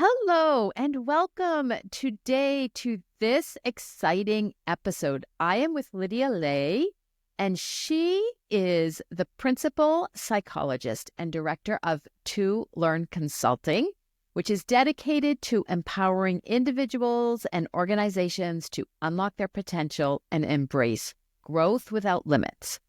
Hello and welcome today to this exciting episode. I am with Lidia Lae, and she is the principal psychologist and director of To Learn Consulting, which is dedicated to empowering individuals and organizations to unlock their potential and embrace growth without limits.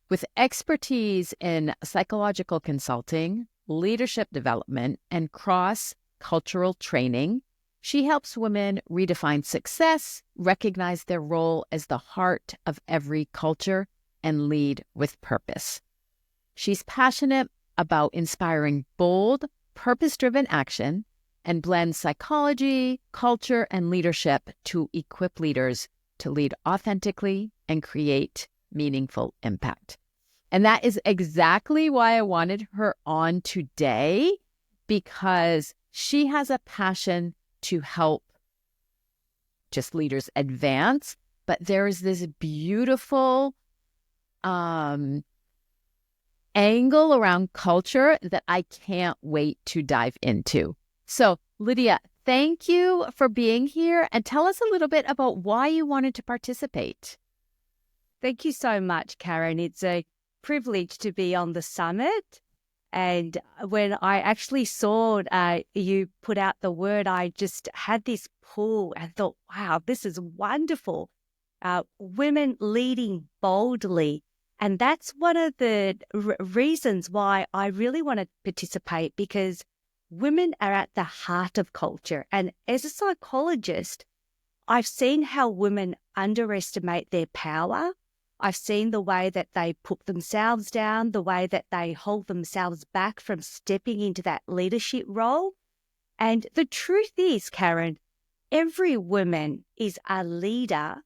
With expertise in psychological consulting, leadership development, and cross-cultural training, she helps women redefine success, recognize their role as the heart of every culture, and lead with purpose. She's passionate about inspiring bold, purpose-driven action and blends psychology, culture, and leadership to equip leaders to lead authentically and create meaningful impact. And that is exactly why I wanted her on today, because she has a passion to help just leaders advance, but there is this beautiful angle around culture that I can't wait to dive into. So, Lidia, thank you for being here, and tell us a little bit about why you wanted to participate. Thank you so much, Karen. It's a privilege to be on the summit. And when I actually saw you put out the word, I just had this pull and thought, wow, this is wonderful. Women leading boldly. And that's one of the reasons why I really want to participate, because women are at the heart of culture. And as a psychologist, I've seen how women underestimate their power. I've seen the way that they put themselves down, the way that they hold themselves back from stepping into that leadership role. And the truth is, Karen, every woman is a leader.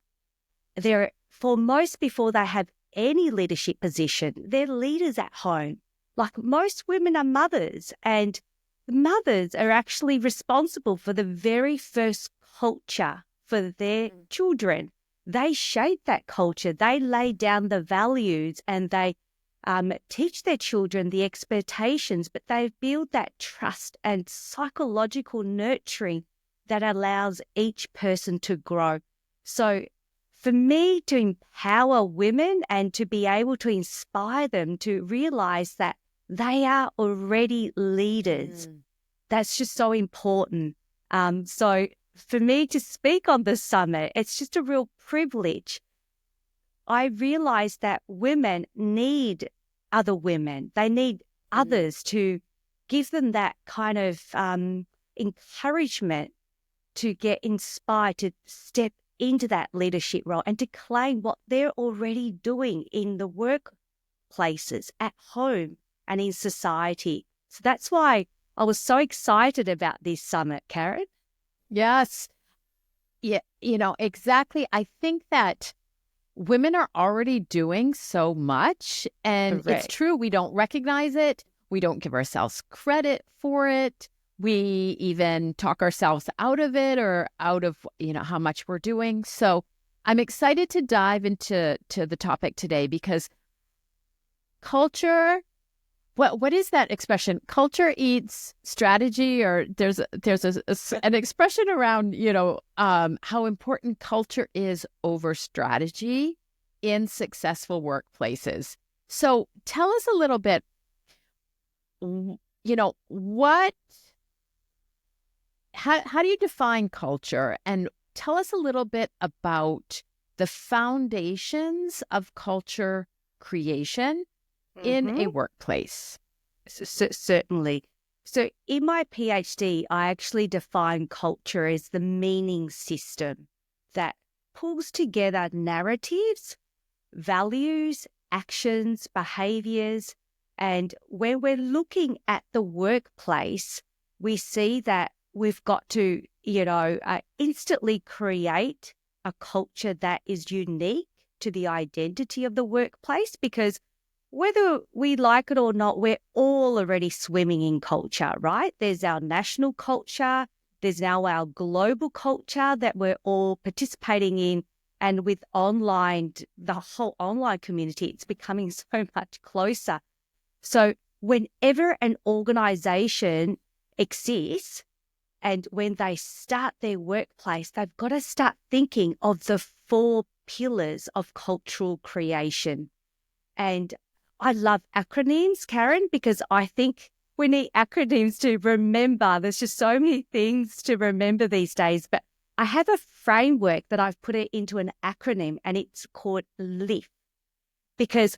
They're, for most, before they have any leadership position, they're leaders at home. Like most women are mothers, and mothers are actually responsible for the very first culture for their children. They shape that culture. They lay down the values, and they teach their children the expectations, but they build that trust and psychological nurturing that allows each person to grow. So for me to empower women and to be able to inspire them to realize that they are already leaders, that's just so important. So for me to speak on the summit, it's just a real privilege. I realize that women need other women. They need others to give them that kind of encouragement to get inspired to step into that leadership role and to claim what they're already doing in the workplaces, at home, and in society. So that's why I was so excited about this summit, Karen. Yes. Yeah, exactly. I think that women are already doing so much, and Correct. it's true. We don't recognize it. We don't give ourselves credit for it. We even talk ourselves out of it, or out of, how much we're doing. So I'm excited to dive into the topic today, because culture, what is that expression? Culture eats strategy, or there's an expression around, how important culture is over strategy in successful workplaces. So tell us a little bit, how do you define culture? And tell us a little bit about the foundations of culture creation in a workplace. Certainly. So in my PhD, I actually define culture as the meaning system that pulls together narratives, values, actions, behaviors. And when we're looking at the workplace, we see that we've got to, instantly create a culture that is unique to the identity of the workplace, because whether we like it or not, we're all already swimming in culture, right? There's our national culture. There's now our global culture that we're all participating in. And with the whole online community, it's becoming so much closer. So whenever an organization exists, And when they start their workplace, they've got to start thinking of the 4 pillars of cultural creation. And I love acronyms, Karen, because I think we need acronyms to remember. There's just so many things to remember these days. But I have a framework that I've put it into an acronym, and it's called LIFT. Because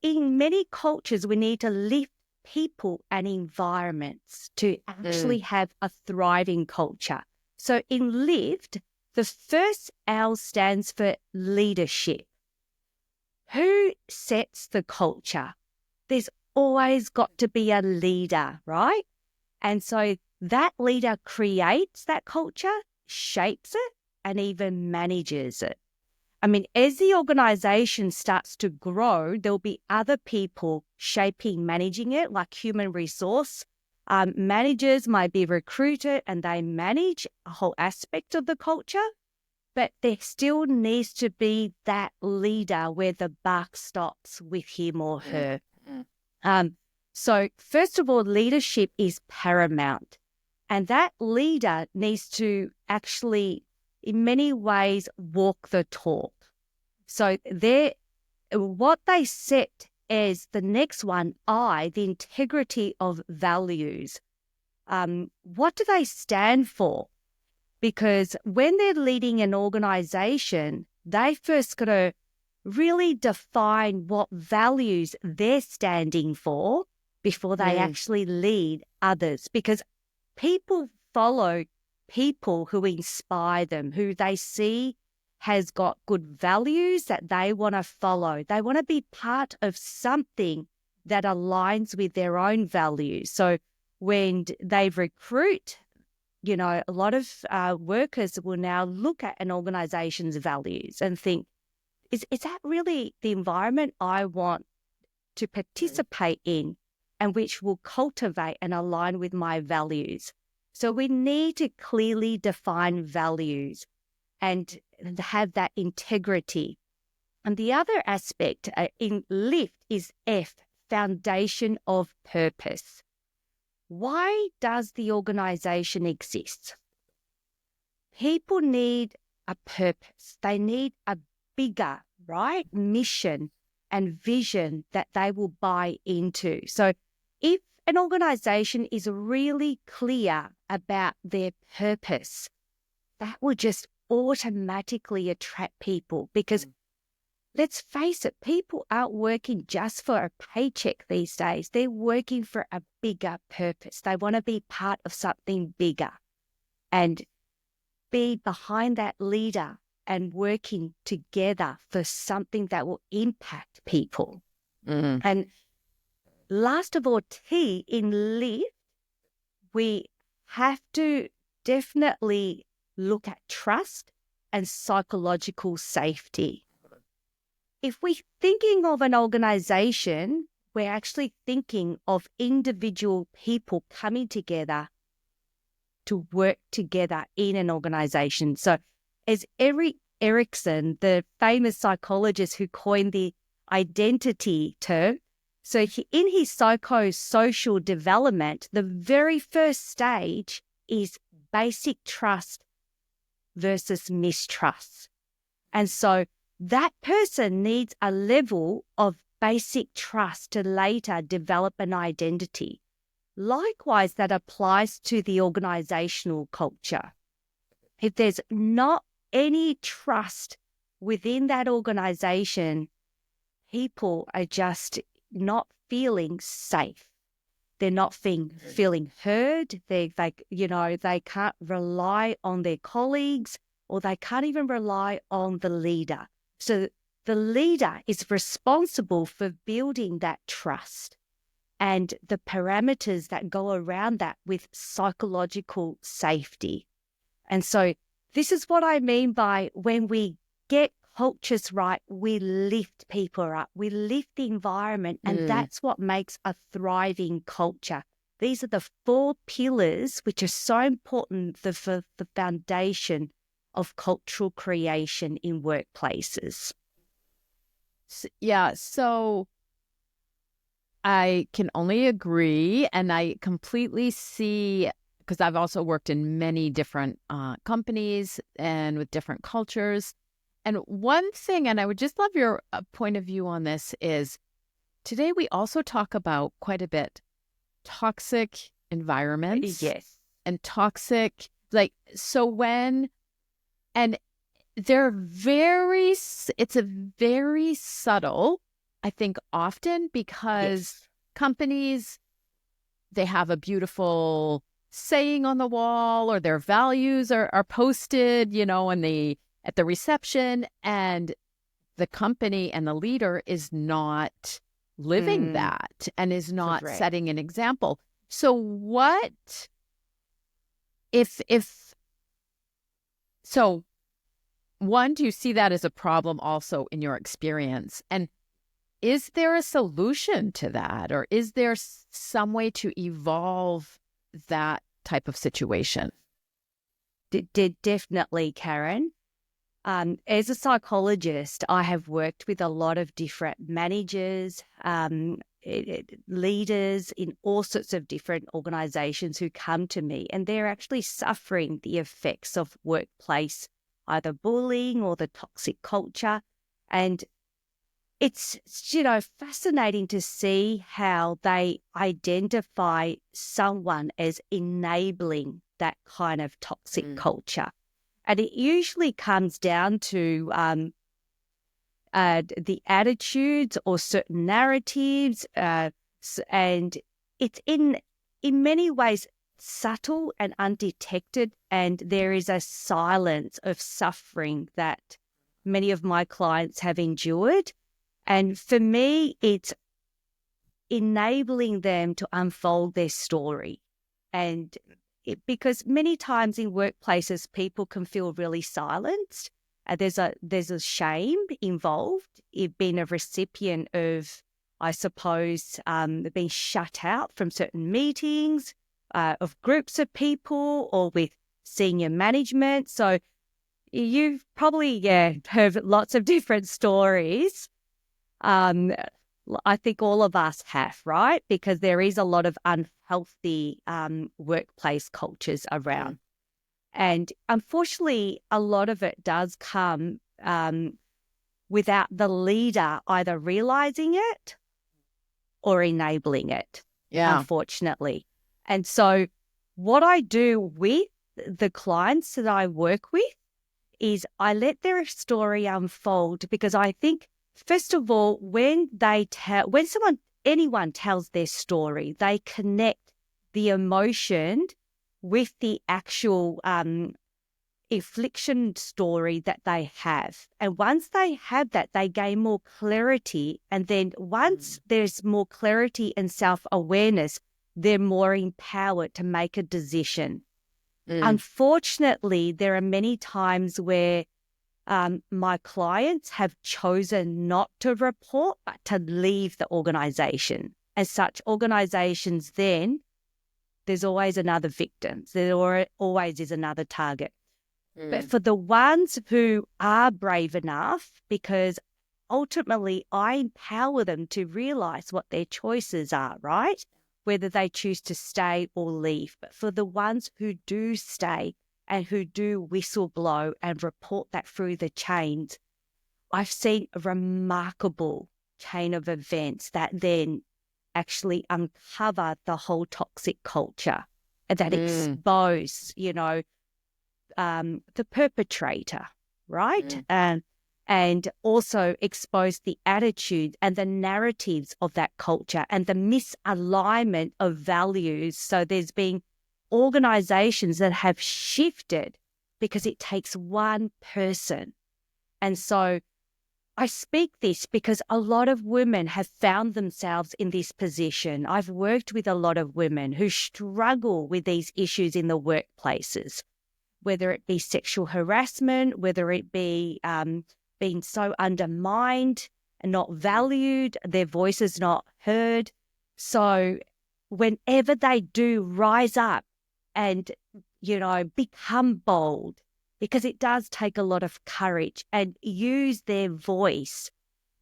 in many cultures, we need to lift people and environments to actually have a thriving culture. So in LIFT, the first L stands for leadership. Who sets the culture? There's always got to be a leader, right? And so that leader creates that culture, shapes it, and even manages it. I mean, as the organization starts to grow, there'll be other people shaping, managing it, like human resource. Managers might be recruited and they manage a whole aspect of the culture, but there still needs to be that leader where the buck stops with him or her. So first of all, leadership is paramount. And that leader needs to actually, in many ways, walk the talk. So what they set as the next one, the integrity of values. What do they stand for? Because when they're leading an organization, they first got to really define what values they're standing for before they actually lead others. Because people follow people who inspire them, who they see has got good values that they want to follow. They want to be part of something that aligns with their own values. So when they recruit, a lot of workers will now look at an organization's values and think, is that really the environment I want to participate in and which will cultivate and align with my values? So we need to clearly define values and have that integrity. And the other aspect in LIFT is F, foundation of purpose. Why does the organization exist? People need a purpose. They need a bigger, mission and vision that they will buy into. So if an organization is really clear about their purpose, that will just automatically attract people, because let's face it, people aren't working just for a paycheck these days. They're working for a bigger purpose. They want to be part of something bigger and be behind that leader and working together for something that will impact people. And last of all, T in LIFT, we have to definitely look at trust and psychological safety. If we're thinking of an organization, we're actually thinking of individual people coming together to work together in an organization. So as Erik Erikson, the famous psychologist who coined the identity term, so in his psychosocial development, the very first stage is basic trust versus mistrust. And so that person needs a level of basic trust to later develop an identity. Likewise, that applies to the organizational culture. If there's not any trust within that organization, people are just not feeling safe. They're not feeling heard. They can't rely on their colleagues, or they can't even rely on the leader. So the leader is responsible for building that trust and the parameters that go around that with psychological safety. And so this is what I mean by when we get cultures right, we lift people up, we lift the environment, and that's what makes a thriving culture. These are the 4 pillars which are so important for the foundation of cultural creation in workplaces. Yeah, so I can only agree, and I completely see because I've also worked in many different companies and with different cultures. And one thing, and I would just love your point of view on this, is today we also talk about quite a bit toxic environments. Yes. And toxic, like, so when, and they're very, it's a very subtle, I think, often because companies, they have a beautiful saying on the wall, or their values are posted, you know, at the reception, and the company and the leader is not living that and is not Correct. setting an example. So what if so one, do you see that as a problem also in your experience? And is there a solution to that, or is there some way to evolve that type of situation? Definitely, Karen. As a psychologist, I have worked with a lot of different managers, leaders in all sorts of different organizations who come to me, and they're actually suffering the effects of workplace, either bullying or the toxic culture. And it's, fascinating to see how they identify someone as enabling that kind of toxic culture. And it usually comes down to the attitudes or certain narratives, and it's in many ways subtle and undetected, and there is a silence of suffering that many of my clients have endured. And for me, it's enabling them to unfold their story. And because many times in workplaces, people can feel really silenced. There's a shame involved in being a recipient of, I suppose, being shut out from certain meetings, of groups of people, or with senior management. So you've probably heard lots of different stories. I think all of us have, right? Because there is a lot of unhealthy workplace cultures around. And unfortunately, a lot of it does come without the leader either realizing it or enabling it, unfortunately. And so what I do with the clients that I work with is I let their story unfold, because I think, first of all, when anyone tells their story, they connect the emotion with the actual affliction story that they have. And once they have that, they gain more clarity. And then once there's more clarity and self-awareness, they're more empowered to make a decision. Unfortunately, there are many times where my clients have chosen not to report, but to leave the organization. And such organizations, then there's always another victim. There always is another target. But for the ones who are brave enough, because ultimately I empower them to realize what their choices are, right? Whether they choose to stay or leave. But for the ones who do stay and who do whistle blow and report that through the chains, I've seen a remarkable chain of events that then actually uncover the whole toxic culture and that expose, the perpetrator, right? And also expose the attitude and the narratives of that culture and the misalignment of values. So there's been organizations that have shifted because it takes one person. And so I speak this because a lot of women have found themselves in this position. I've worked with a lot of women who struggle with these issues in the workplaces, whether it be sexual harassment, whether it be being so undermined and not valued, their voices not heard. So whenever they do rise up and, become bold, because it does take a lot of courage, and use their voice,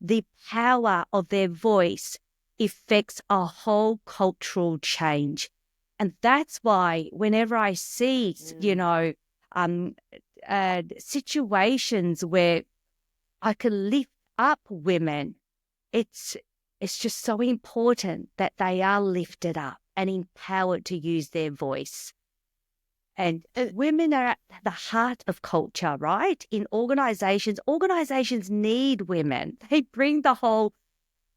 the power of their voice affects a whole cultural change. And that's why whenever I see, situations where I can lift up women, it's just so important that they are lifted up and empowered to use their voice. And women are at the heart of culture, right? In organizations need women. They bring the whole,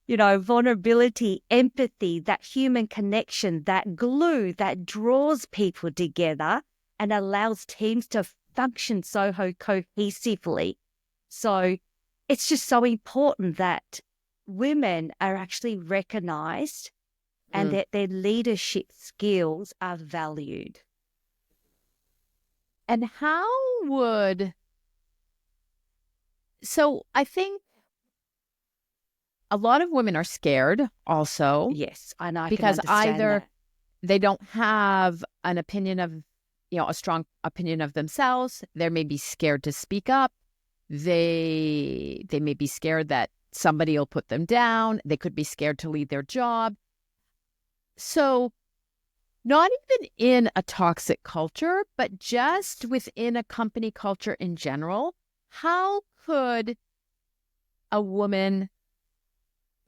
vulnerability, empathy, that human connection, that glue that draws people together and allows teams to function so cohesively. So it's just so important that women are actually recognized and that their leadership skills are valued. And so I think a lot of women are scared also. Yes, and I because can understand either that. they don't have an opinion of, a strong opinion of themselves. They may be scared to speak up. They may be scared that somebody will put them down. They could be scared to leave their job. So not even in a toxic culture, but just within a company culture in general, how could a woman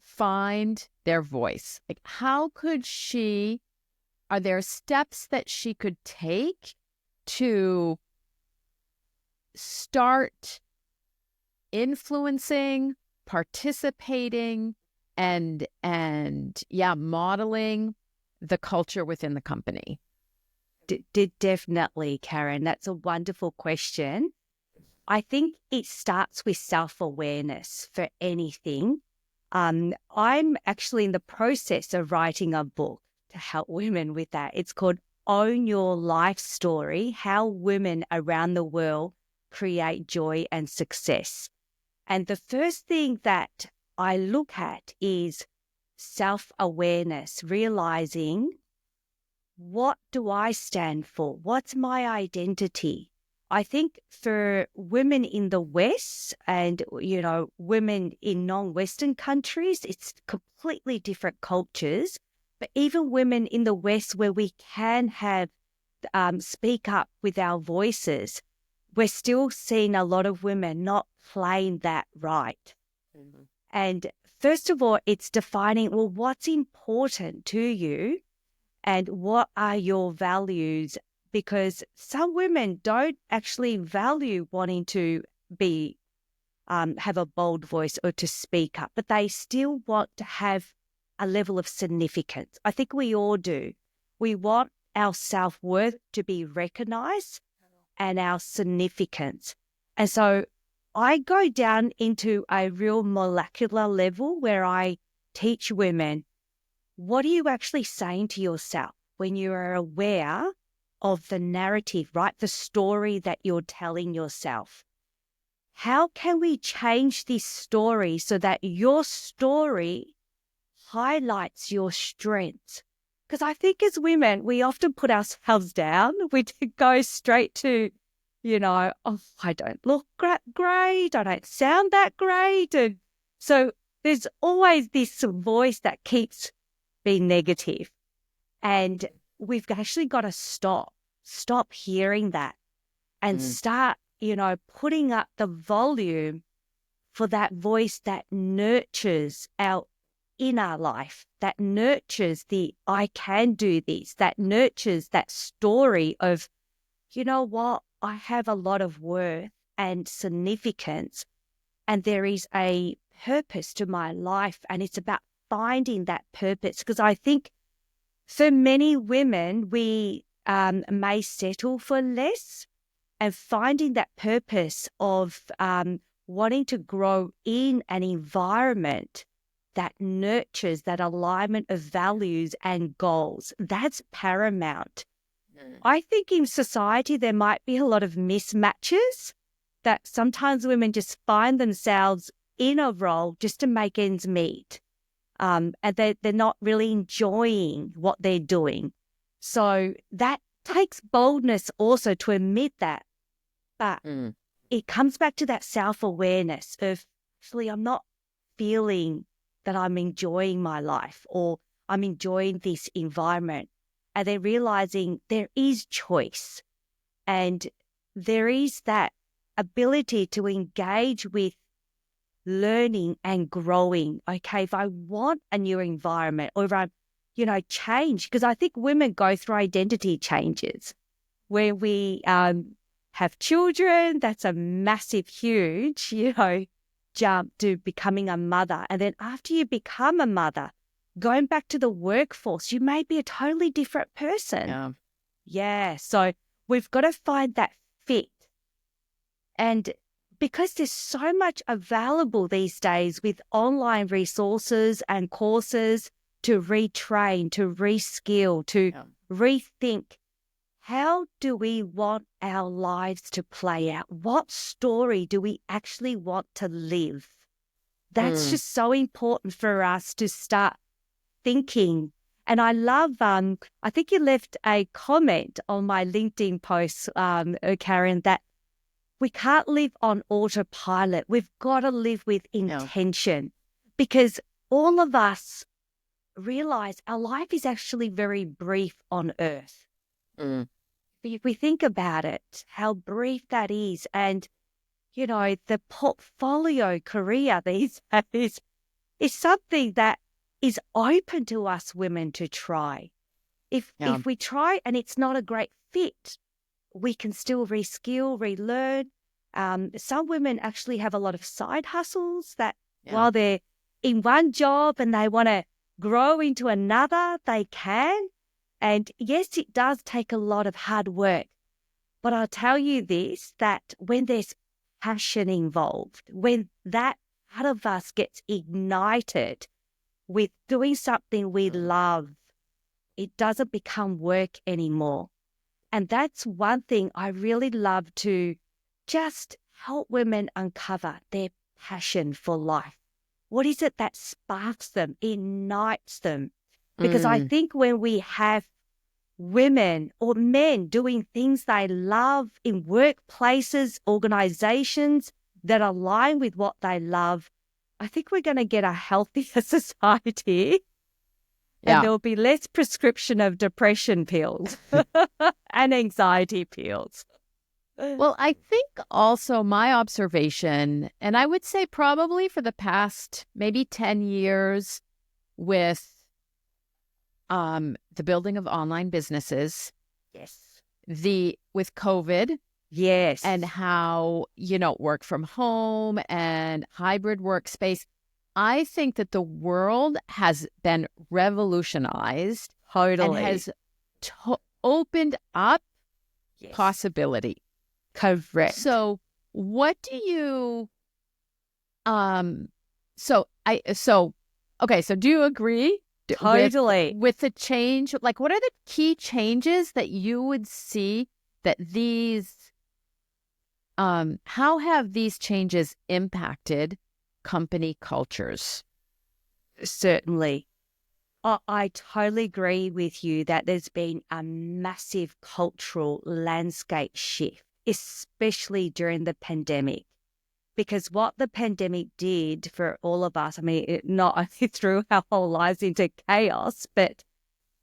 find their voice? Like, how could are there steps that she could take to start influencing, participating, and modeling the culture within the company? Definitely, Karen. That's a wonderful question. I think it starts with self-awareness for anything. I'm actually in the process of writing a book to help women with that. It's called Own Your Life Story, How Women Around the World Create Joy and Success. And the first thing that I look at is self-awareness, realizing, what do I stand for? What's my identity? I think for women in the West and, women in non-Western countries, it's completely different cultures. But even women in the West where we can have speak up with our voices, we're still seeing a lot of women not playing that right. Mm-hmm. And first of all, it's defining, well, what's important to you and what are your values? Because some women don't actually value wanting to be have a bold voice or to speak up, but they still want to have a level of significance. I think we all do. We want our self-worth to be recognized and our significance. And so I go down into a real molecular level where I teach women, what are you actually saying to yourself when you are aware of the narrative, right? The story that you're telling yourself. How can we change this story so that your story highlights your strengths? Because I think as women, we often put ourselves down. We go straight to, oh, I don't look great. I don't sound that great. And so there's always this voice that keeps being negative. And we've actually got to stop hearing that and start, putting up the volume for that voice that nurtures our inner life, that nurtures the I can do this, that nurtures that story of, you know what, I have a lot of worth and significance, and there is a purpose to my life, and it's about finding that purpose. Because I think for many women, we may settle for less, and finding that purpose of wanting to grow in an environment that nurtures that alignment of values and goals, that's paramount. I think in society there might be a lot of mismatches that sometimes women just find themselves in a role just to make ends meet. And they're not really enjoying what they're doing. So that takes boldness also to admit that. But it comes back to that self-awareness of, actually, I'm not feeling that I'm enjoying my life or I'm enjoying this environment. and then realizing there is choice and there is that ability to engage with learning and growing. Okay, if I want a new environment or if I, change, because I think women go through identity changes where we have children. That's a massive, huge, jump to becoming a mother. And then after you become a mother, going back to the workforce, you may be a totally different person. Yeah. Yeah. So we've got to find that fit. And because there's so much available these days with online resources and courses to retrain, to reskill, to rethink, how do we want our lives to play out? What story do we actually want to live? That's just so important for us to start thinking. And I love, I think you left a comment on my LinkedIn post, Karen, that we can't live on autopilot. We've got to live with intention because all of us realize our life is actually very brief on earth. If we think about it, how brief that is. And, the portfolio career these days is something that is open to us women to try. If we try and it's not a great fit, we can still reskill, relearn. Some women actually have a lot of side hustles that while they're in one job and they want to grow into another, they can. And yes, it does take a lot of hard work. But I'll tell you this, that when there's passion involved, when that part of us gets ignited with doing something we love, it doesn't become work anymore. And that's one thing I really love to just help women uncover their passion for life. What is it that sparks them, ignites them? Because I think when we have women or men doing things they love in workplaces, organizations that align with what they love, I think we're going to get a healthier society. And there will be less prescription of depression pills and anxiety pills. Well, I think also my observation, and I would say probably for the past maybe 10 years with the building of online businesses. Yes. With COVID. Yes. And how, work from home and hybrid workspace. I think that the world has been revolutionized. Totally. And has opened up possibility. Correct. So what do you, so do you agree? Totally. With the change, like what are the key changes that you would see that these, how have these changes impacted company cultures? Certainly. I totally agree with you that there's been a massive cultural landscape shift, especially during the pandemic. Because what the pandemic did for all of us, I mean, it not only threw our whole lives into chaos, but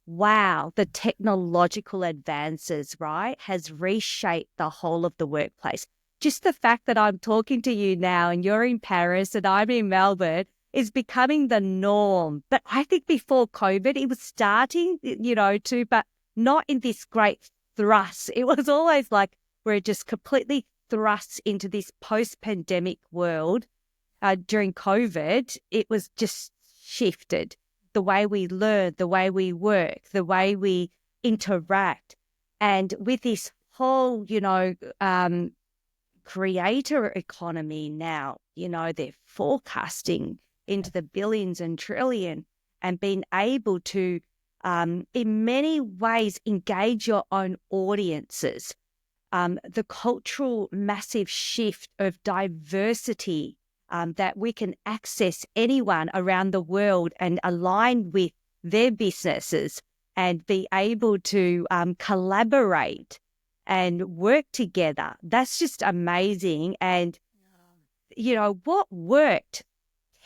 wow, the technological advances, right, has reshaped the whole of the workplace. Just the fact that I'm talking to you now and you're in Paris and I'm in Melbourne is becoming the norm. But I think before COVID, it was starting, but not in this great thrust. It was always like we're just completely thrust into this post-pandemic world. During COVID, it was just shifted. The way we learn, the way we work, the way we interact. And with this whole, creator economy now, they're forecasting into the billions and trillion and being able to, in many ways, engage your own audiences. The cultural massive shift of diversity, that we can access anyone around the world and align with their businesses and be able to collaborate and work together. That's just amazing. And, what worked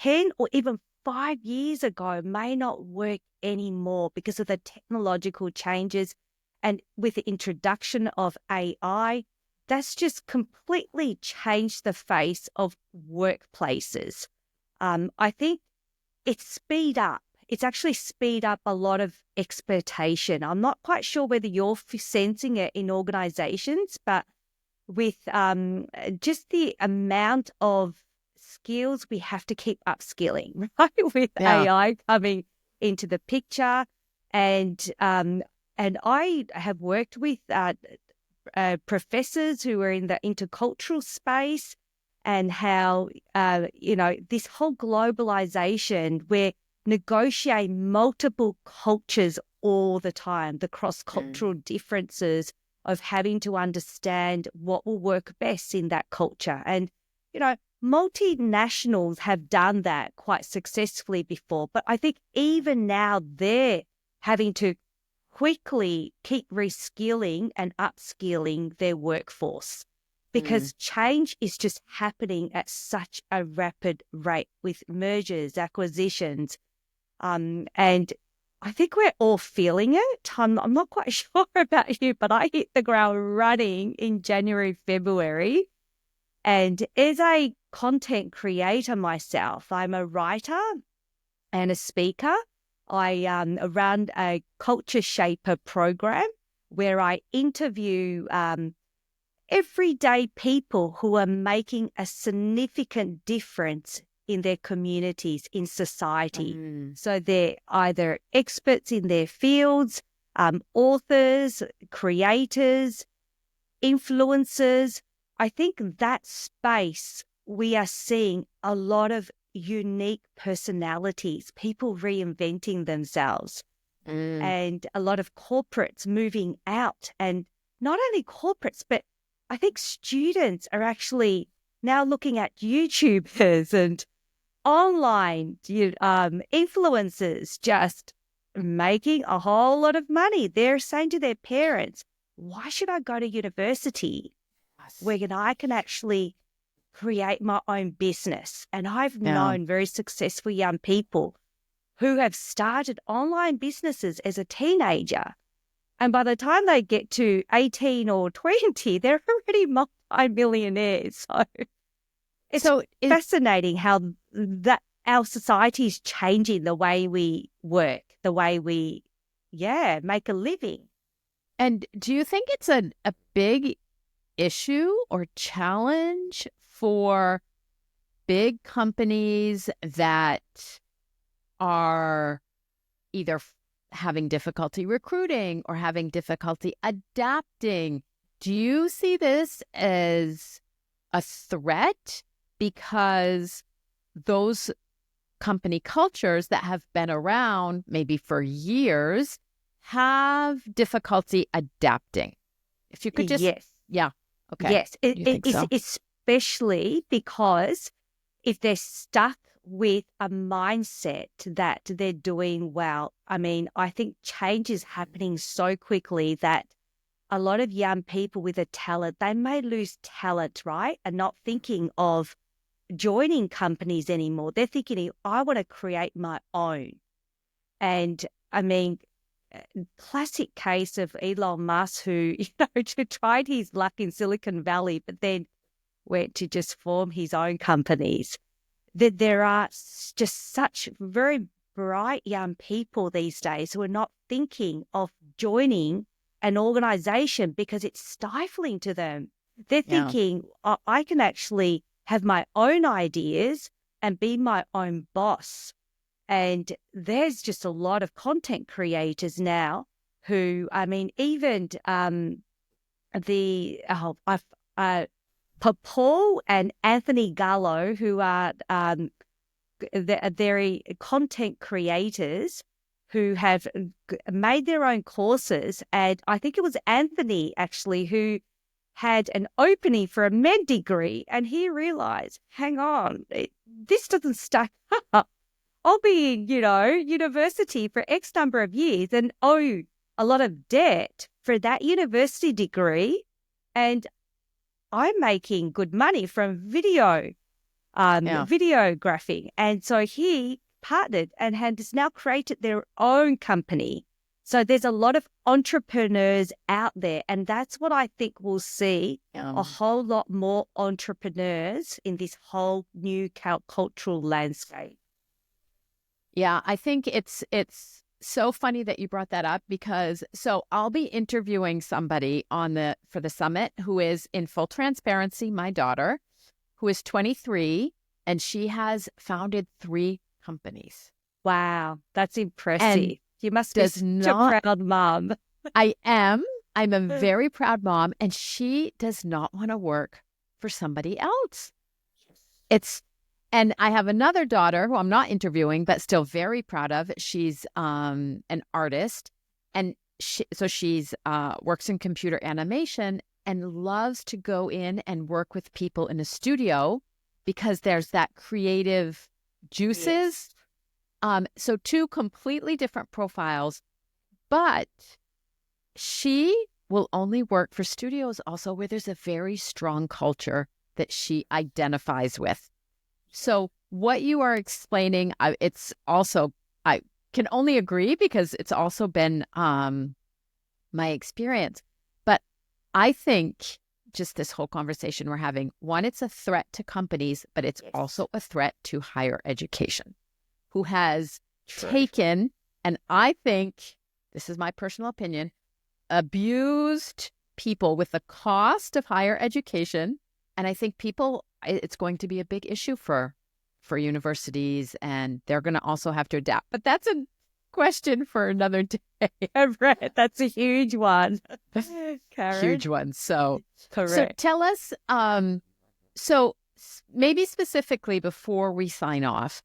10 or even 5 years ago may not work anymore because of the technological changes. And with the introduction of AI, that's just completely changed the face of workplaces. I think it's actually speed up a lot of expectation. I'm not quite sure whether you're sensing it in organizations, but with just the amount of skills we have to keep upskilling, right? With Yeah. AI coming into the picture. And I have worked with professors who are in the intercultural space, and how, this whole globalization, we're negotiating multiple cultures all the time, the cross-cultural differences of having to understand what will work best in that culture. And, multinationals have done that quite successfully before, but I think even now they're having to quickly keep reskilling and upskilling their workforce, because change is just happening at such a rapid rate with mergers, acquisitions. And I think we're all feeling it. I'm not quite sure about you, but I hit the ground running in January, February. And as a content creator myself, I'm a writer and a speaker. I run a culture shaper program where I interview everyday people who are making a significant difference in their communities, in society. So they're either experts in their fields, authors, creators, influencers. I think that space, we are seeing a lot of unique personalities, people reinventing themselves, and a lot of corporates moving out. And not only corporates, but I think students are actually now looking at YouTubers and online influencers just making a whole lot of money. They're saying to their parents, why should I go to university where I can actually create my own business? And I've known very successful young people who have started online businesses as a teenager. And by the time they get to 18 or 20, they're already multi-millionaires. It's fascinating how that our society is changing the way we work, the way we, make a living. And do you think it's a big issue or challenge for big companies that are either having difficulty recruiting or having difficulty adapting? Do you see this as a threat because those company cultures that have been around maybe for years have difficulty adapting? If you could just... Yes. Yeah. Okay. Yes. You think so? Especially because if they're stuck with a mindset that they're doing well, I mean, I think change is happening so quickly that a lot of young people with a talent, they may lose talent, right? And not thinking of joining companies anymore. They're thinking, I want to create my own. And I mean, classic case of Elon Musk, who, tried his luck in Silicon Valley, but then went to just form his own companies. That there are just such very bright young people these days who are not thinking of joining an organization because it's stifling to them. They're thinking, I can actually have my own ideas and be my own boss. And there's just a lot of content creators now who, I mean, even Paul and Anthony Gallo, who are they're content creators who have made their own courses. And I think it was Anthony actually who had an opening for a med degree, and he realized, hang on, this doesn't stack up. I'll be in, university for X number of years and owe a lot of debt for that university degree. And I'm making good money from videographing. And so he partnered and has now created their own company. So there's a lot of entrepreneurs out there, and that's what I think we'll see, a whole lot more entrepreneurs in this whole new cultural landscape. Yeah, I think it's so funny that you brought that up because I'll be interviewing somebody for the summit who is, in full transparency, my daughter, who is 23, and she has founded 3 companies. Wow, that's impressive. And you must be such a proud mom. I am. I'm a very proud mom, and she does not want to work for somebody else. And I have another daughter who I'm not interviewing, but still very proud of. She's an artist, and she's works in computer animation and loves to go in and work with people in a studio because there's that creative juices. So 2 completely different profiles, but she will only work for studios also where there's a very strong culture that she identifies with. So what you are explaining, it's also, I can only agree because it's also been my experience. But I think just this whole conversation we're having, one, it's a threat to companies, but it's also a threat to higher education, who has taken, and I think, this is my personal opinion, abused people with the cost of higher education. And I think it's going to be a big issue for universities, and they're going to also have to adapt. But that's a question for another day. Right. That's a huge one. Karen. Huge one. So, correct. So tell us, so maybe specifically before we sign off,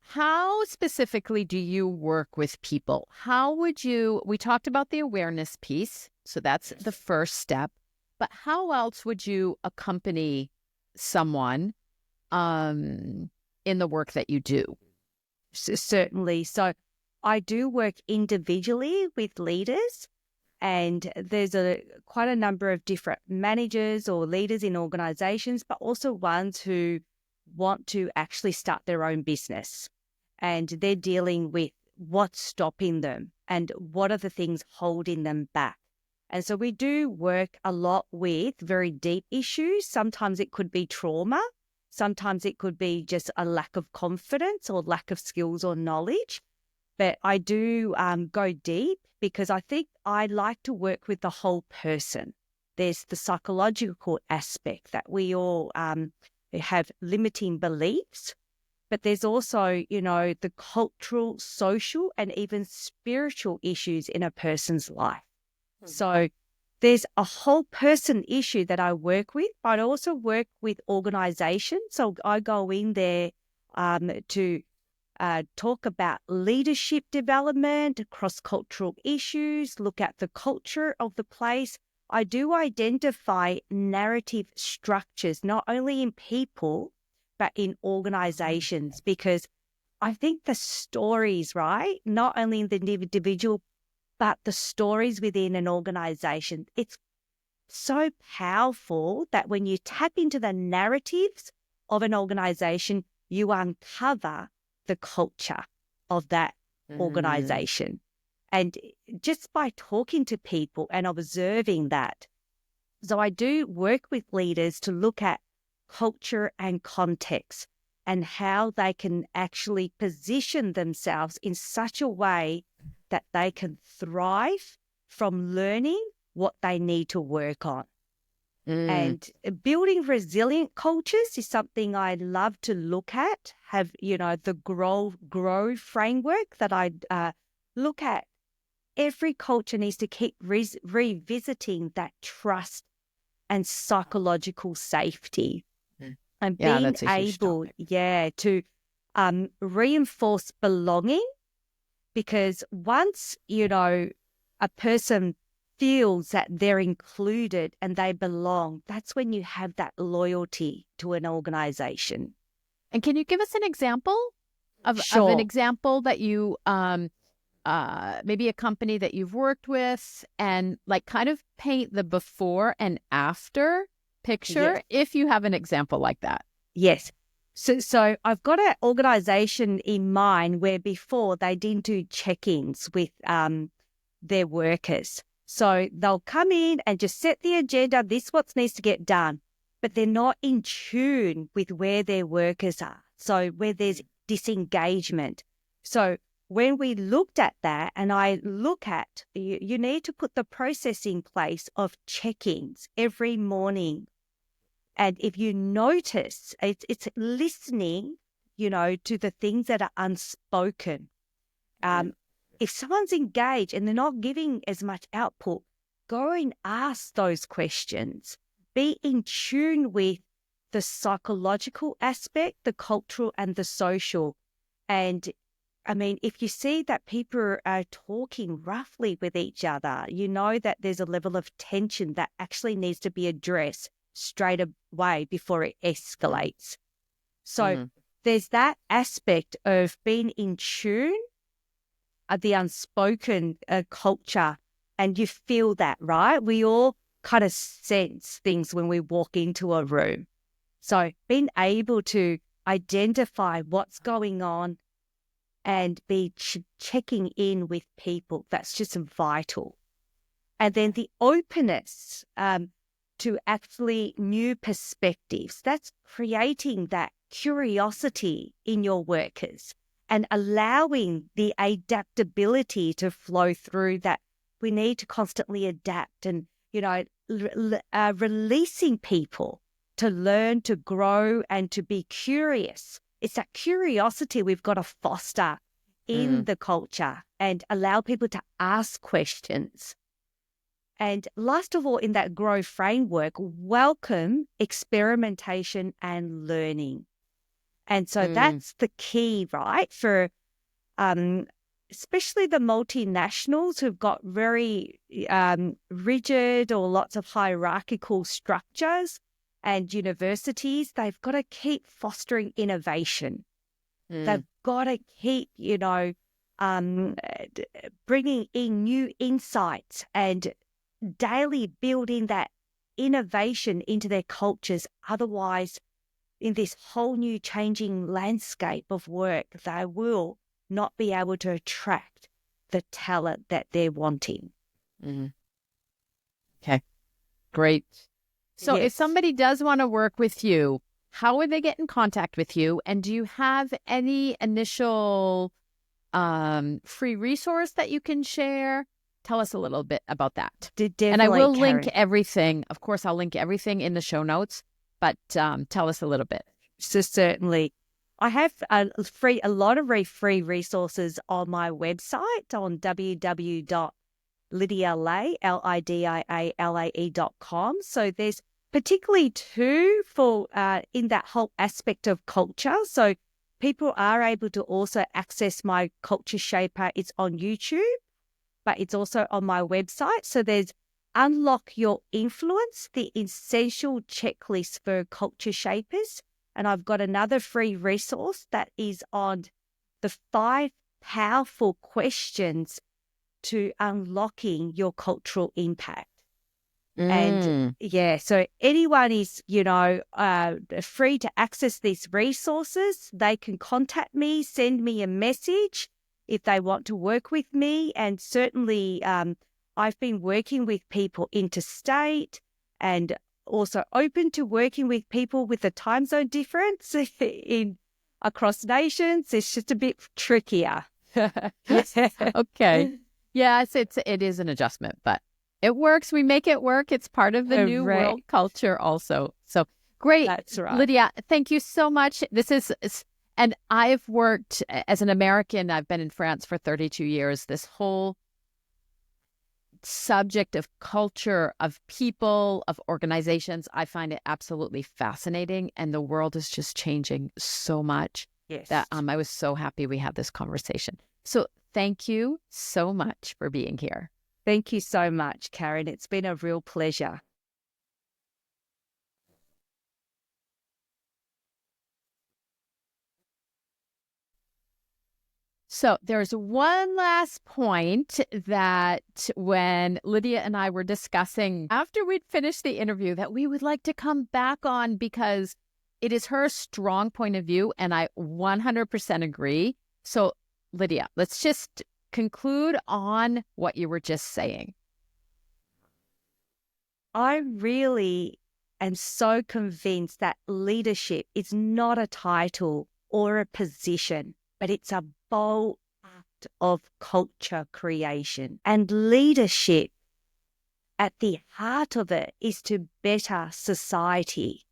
how specifically do you work with people? We talked about the awareness piece, so that's the first step, but how else would you accompany someone in the work that you do? Certainly. So I do work individually with leaders, and there's quite a number of different managers or leaders in organizations, but also ones who want to actually start their own business. And they're dealing with what's stopping them and what are the things holding them back. And so we do work a lot with very deep issues. Sometimes it could be trauma. Sometimes it could be just a lack of confidence or lack of skills or knowledge. But I do go deep because I think I like to work with the whole person. There's the psychological aspect that we all have limiting beliefs. But there's also, the cultural, social, and even spiritual issues in a person's life. So there's a whole person issue that I work with, but I also work with organizations. So I go in there to talk about leadership development, cross-cultural issues, look at the culture of the place. I do identify narrative structures, not only in people, but in organizations, because I think the stories, right, not only in the individual, but the stories within an organization, it's so powerful that when you tap into the narratives of an organization, you uncover the culture of that organization. And just by talking to people and observing that. So I do work with leaders to look at culture and context and how they can actually position themselves in such a way that they can thrive from learning what they need to work on. And building resilient cultures is something I love to look at, have, the grow framework that I look at. Every culture needs to keep revisiting that trust and psychological safety. And being able, to reinforce belonging, because once, a person feels that they're included and they belong, that's when you have that loyalty to an organization. And can you give us an example of an example that you, maybe a company that you've worked with, and like kind of paint the before and after picture, if you have an example like that? Yes. So I've got an organization in mind where before they didn't do check-ins with their workers. So they'll come in and just set the agenda, this what needs to get done, but they're not in tune with where their workers are. So where there's disengagement. So when we looked at that, and I look at, you need to put the process in place of check-ins every morning. And if you notice, it's listening, to the things that are unspoken. If someone's engaged and they're not giving as much output, go and ask those questions. Be in tune with the psychological aspect, the cultural and the social. And I mean, if you see that people are talking roughly with each other, you know that there's a level of tension that actually needs to be addressed straight away before it escalates. So there's that aspect of being in tune of the unspoken culture, and you feel that, right? We all kind of sense things when we walk into a room. So being able to identify what's going on and be checking in with people, that's just vital. And then the openness to actually new perspectives, that's creating that curiosity in your workers and allowing the adaptability to flow through that. We need to constantly adapt and, releasing people to learn, to grow, and to be curious. It's that curiosity we've got to foster in the culture and allow people to ask questions. And last of all, in that growth framework, welcome experimentation and learning. And so that's the key, right, for especially the multinationals who've got very rigid or lots of hierarchical structures, and universities, they've got to keep fostering innovation. They've got to keep, bringing in new insights and daily building that innovation into their cultures. Otherwise, in this whole new changing landscape of work, they will not be able to attract the talent that they're wanting. Okay, great. So if somebody does want to work with you, how would they get in contact with you? And do you have any initial free resource that you can share? Tell us a little bit about that. Definitely, and I will link everything. Of course, I'll link everything in the show notes, but tell us a little bit. So certainly. I have a lot of free resources on my website on www.lidialae.com. So there's particularly two for in that whole aspect of culture. So people are able to also access my Culture Shaper. It's on YouTube, but it's also on my website. So there's Unlock Your Influence, the essential checklist for culture shapers. And I've got another free resource that is on the 5 powerful questions to unlocking your cultural impact. And so anyone is, free to access these resources. They can contact me, send me a message if they want to work with me. And certainly I've been working with people interstate and also open to working with people with a time zone difference across nations. It's just a bit trickier. Okay. Yes, it is an adjustment, but it works. We make it work. It's part of the new world culture also. So great. That's right. Lidia, thank you so much. And I've worked as an American. I've been in France for 32 years. This whole subject of culture, of people, of organizations, I find it absolutely fascinating. And the world is just changing so much that I was so happy we had this conversation. So thank you so much for being here. Thank you so much, Karen. It's been a real pleasure. So there's one last point that when Lidia and I were discussing after we'd finished the interview that we would like to come back on, because it is her strong point of view, and I 100% agree. So, Lidia, let's just conclude on what you were just saying. I really am so convinced that leadership is not a title or a position, but it's a bold act of culture creation. And leadership, at the heart of it, is to better society.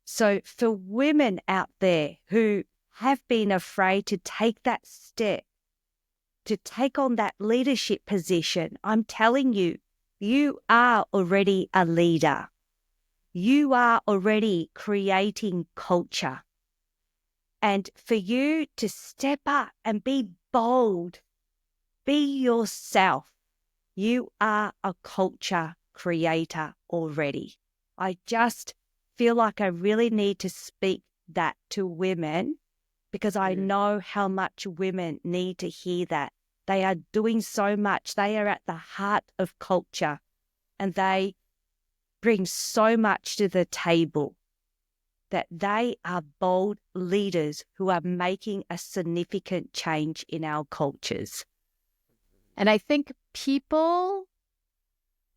So for women out there who have been afraid to take that step, to take on that leadership position, I'm telling you, you are already a leader. You are already creating culture. And for you to step up and be bold, be yourself, you are a culture creator already. I just feel like I really need to speak that to women because I know how much women need to hear that. They are doing so much. They are at the heart of culture and they bring so much to the table that they are bold leaders who are making a significant change in our cultures. And I think people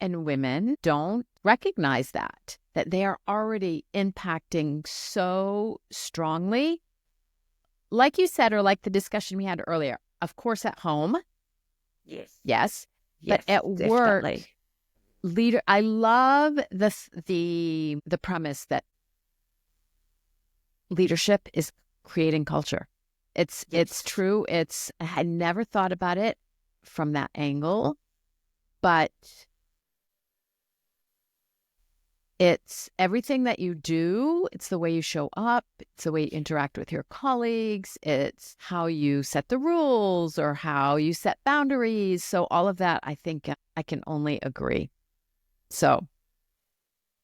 and women don't recognize that they are already impacting so strongly. Like you said, or like the discussion we had earlier, of course, at home. Yes. But at definitely. work, I love the premise that leadership is creating culture. It's true. I never thought about it from that angle, but it's everything that you do. It's the way you show up. It's the way you interact with your colleagues. It's how you set the rules or how you set boundaries. So all of that, I think I can only agree. So.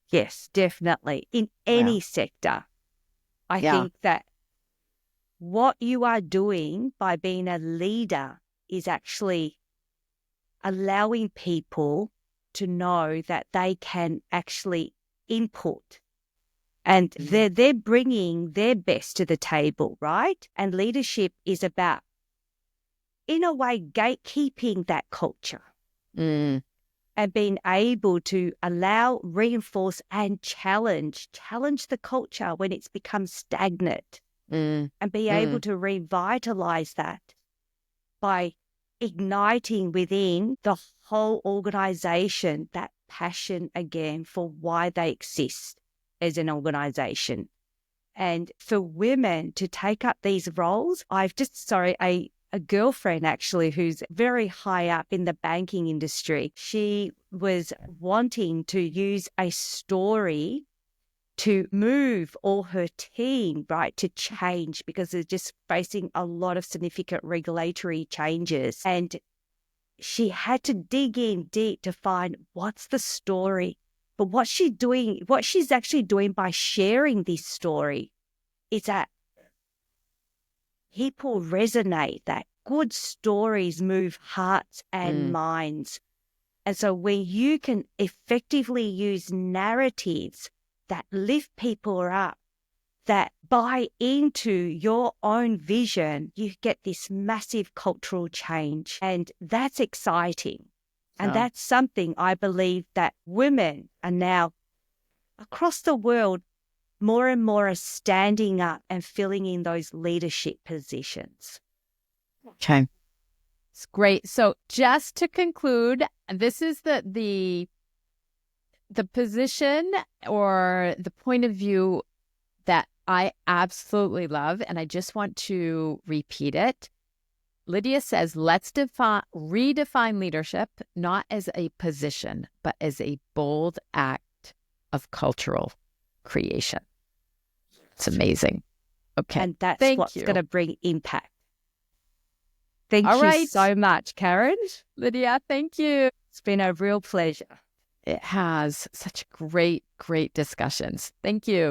Yes, definitely. In any sector, I think that what you are doing by being a leader is actually allowing people to know that they can actually input and they're bringing their best to the table, right? And leadership is about, in a way, gatekeeping that culture and being able to allow, reinforce and challenge the culture when it's become stagnant and be able to revitalize that by igniting within the whole organization that passion again for why they exist as an organization. And for women to take up these roles, a girlfriend actually who's very high up in the banking industry. She was wanting to use a story to move all her team, right, to change because they're just facing a lot of significant regulatory changes. And she had to dig in deep to find what's the story. But what she's actually doing by sharing this story is that people resonate, that good stories move hearts and minds. And so when you can effectively use narratives that lift people up, that buy into your own vision, you get this massive cultural change. And that's exciting. And that's something I believe that women are now across the world more and more are standing up and filling in those leadership positions. Okay. It's great. So just to conclude, this is the position or the point of view that I absolutely love, and I just want to repeat it. Lidia says, let's redefine leadership, not as a position, but as a bold act of cultural creation. It's amazing. Okay. And that's what's going to bring impact. Thank All you right. so much, Karen. Lidia, thank you. It's been a real pleasure. It has such great, great discussions. Thank you.